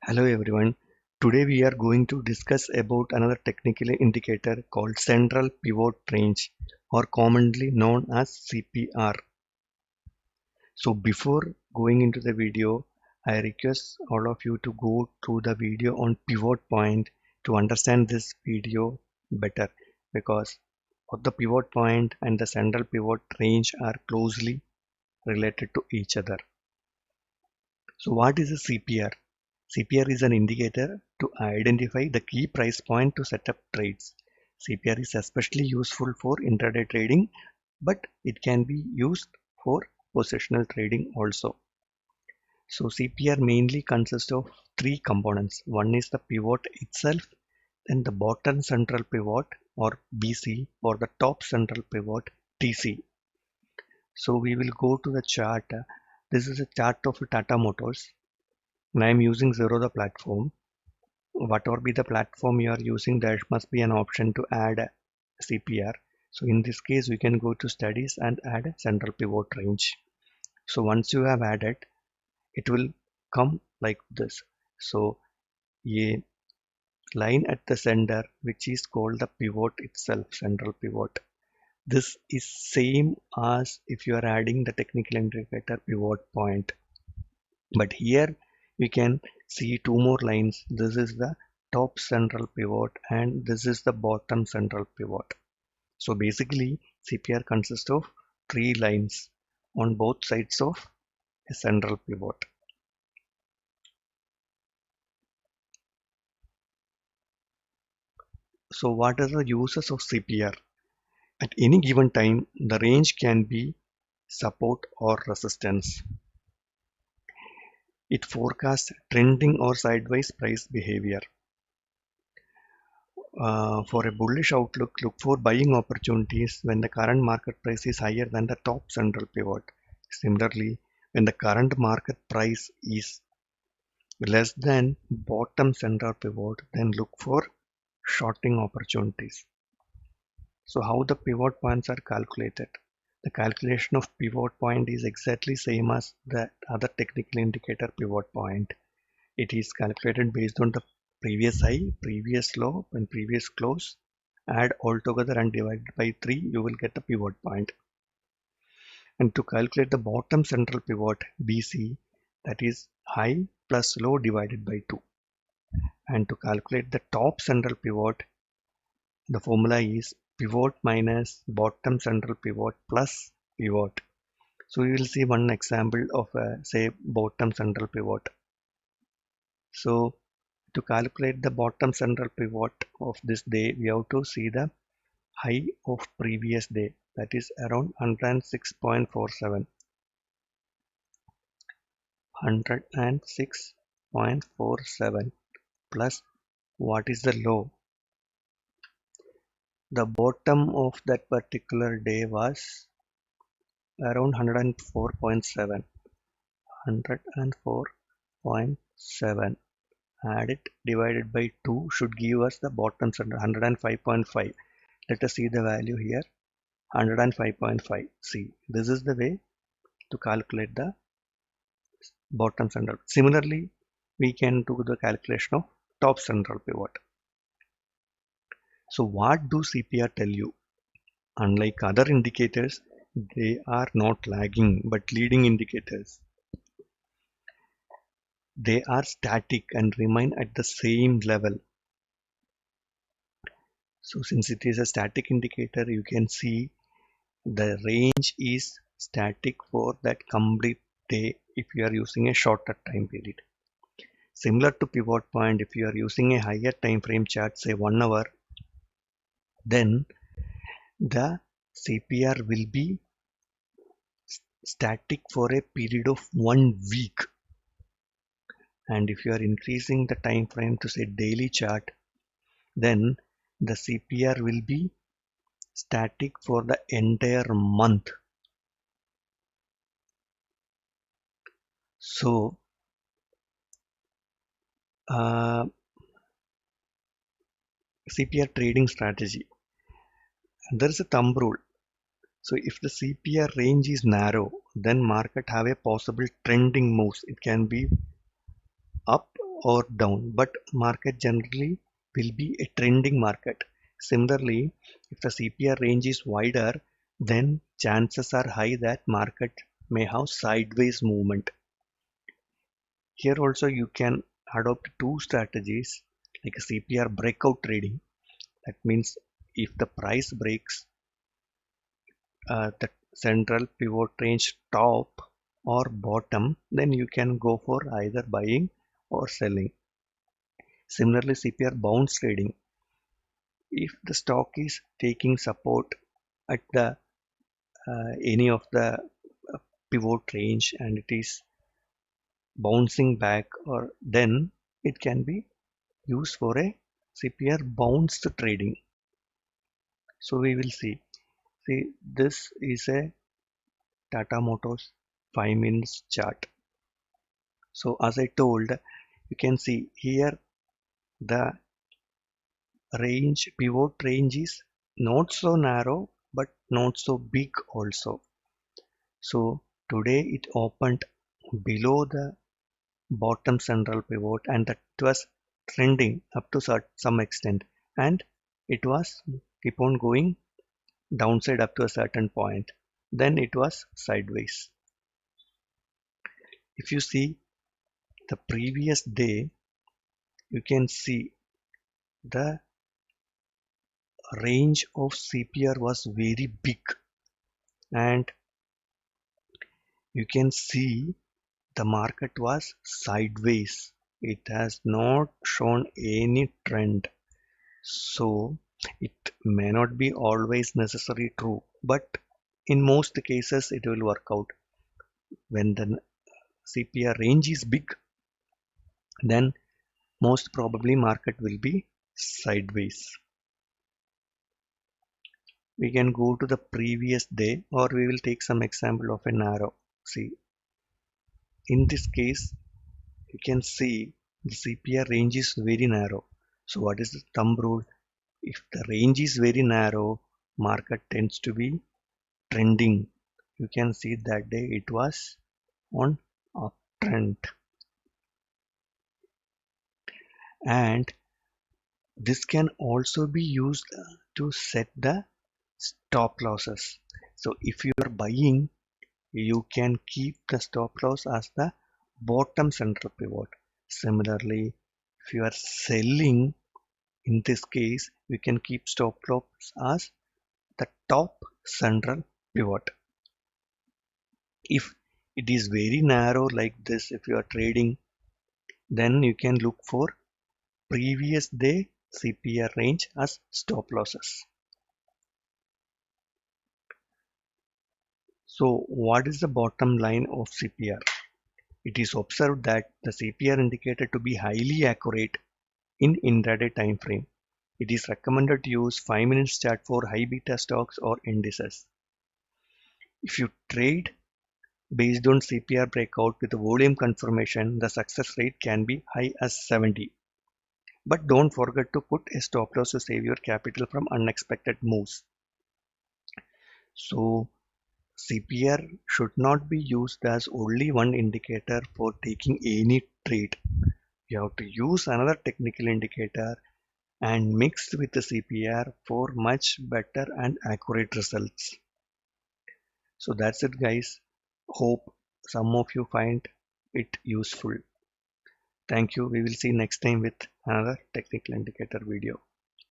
Hello everyone. Today we are going to discuss about another technical indicator called Central Pivot Range or commonly known as CPR. So before going into the video, I request all of you to go through the video on pivot point to understand this video better because both the pivot point and the central pivot range are closely related to each other. So what is a CPR? CPR is an indicator to identify the key price point to set up trades. CPR is especially useful for intraday trading, but it can be used for positional trading also. So CPR mainly consists of three components. One is the pivot itself, then the bottom central pivot or BC or the top central pivot TC. So we will go to the chart. This is a chart of Tata Motors and I am using Zerodha platform. Whatever be the platform you are using, there must be an option to add CPR. So in this case, we can go to studies and add central pivot range. So once you have added, it will come like this. So a line at the center, which is called the pivot itself, central pivot. This is same as if you are adding the technical indicator pivot point. But here we can see two more lines. This is the top central pivot and this is the bottom central pivot. So basically CPR consists of three lines on both sides of a central pivot. So what are the uses of CPR? At any given time, the range can be support or resistance. It forecasts trending or sideways price behavior. For a bullish outlook, look for buying opportunities when the current market price is higher than the top central pivot. Similarly, when the current market price is less than bottom central pivot, then look for shorting opportunities. So how the pivot points are calculated? The calculation of pivot point is exactly same as the other technical indicator pivot point. It is calculated based on the previous high, previous low, and previous close. Add all together and divide by 3, you will get the pivot point. And to calculate the bottom central pivot BC, that is high plus low divided by 2. And to calculate the top central pivot, the formula is pivot minus bottom central pivot plus pivot. So we will see one example of say bottom central pivot. So to calculate the bottom central pivot of this day, we have to see the high of previous day, that is around 106.47. 106.47 plus what is the low? The bottom of that particular day was around 104.7. 104.7. Add it divided by 2 should give us the bottom center 105.5. Let us see the value here 105.5. See, this is the way to calculate the bottom center. Similarly, we can do the calculation of top central pivot. So what do CPR tell you? Unlike other indicators, they are not lagging but leading indicators. They are static and remain at the same level. So since it is a static indicator, you can see the range is static for that complete day if you are using a shorter time period. Similar to pivot point, if you are using a higher time frame chart, say 1 hour, then the CPR will be static for a period of 1 week. And if you are increasing the time frame to say daily chart, then the CPR will be static for the entire month. So CPR trading strategy, there is a thumb rule. So if the CPR range is narrow, then market have a possible trending moves. It can be up or down, but market generally will be a trending market. Similarly, if the CPR range is wider, then chances are high that market may have sideways movement. Here also you can adopt two strategies like a CPR breakout trading. That means if the price breaks the central pivot range top or bottom, then you can go for either buying or selling. Similarly, CPR bounce trading. If the stock is taking support at the any of the pivot range and it is bouncing back, or then it can be used for a CPR bounce trading. So we will see. See, this is a Tata Motors 5 minutes chart. So as I told, you can see here the range, pivot range is not so narrow but not so big also. So today it opened below the bottom central pivot and that was trending up to some extent, and it was keep on going downside up to a certain point, then it was sideways. If you see the previous day, you can see the range of CPR was very big, and you can see the market was sideways. It has not shown any trend. So it may not be always necessarily true, but in most cases it will work out. When the CPR range is big, then most probably market will be sideways. We can go to the previous day, or we will take some example of an arrow. See, in this case, you can see the CPR range is very narrow. So what is the thumb rule? If the range is very narrow, market tends to be trending. You can see that day it was on uptrend, and this can also be used to set the stop losses. So if you are buying, you can keep the stop loss as the bottom central pivot. Similarly, if you are selling, in this case, you can keep stop loss as the top central pivot. If it is very narrow like this, if you are trading, then you can look for previous day CPR range as stop losses. So what is the bottom line of CPR? It is observed that the CPR indicated to be highly accurate in intraday time frame. It is recommended to use 5 minutes chart for high beta stocks or indices. If you trade based on CPR breakout with volume confirmation, the success rate can be high as 70. But don't forget to put a stop loss to save your capital from unexpected moves. So CPR should not be used as only one indicator for taking any trade. You have to use another technical indicator and mix with the CPR for much better and accurate results. So that's it, guys. Hope some of you find it useful. Thank you. We will see next time with another technical indicator video.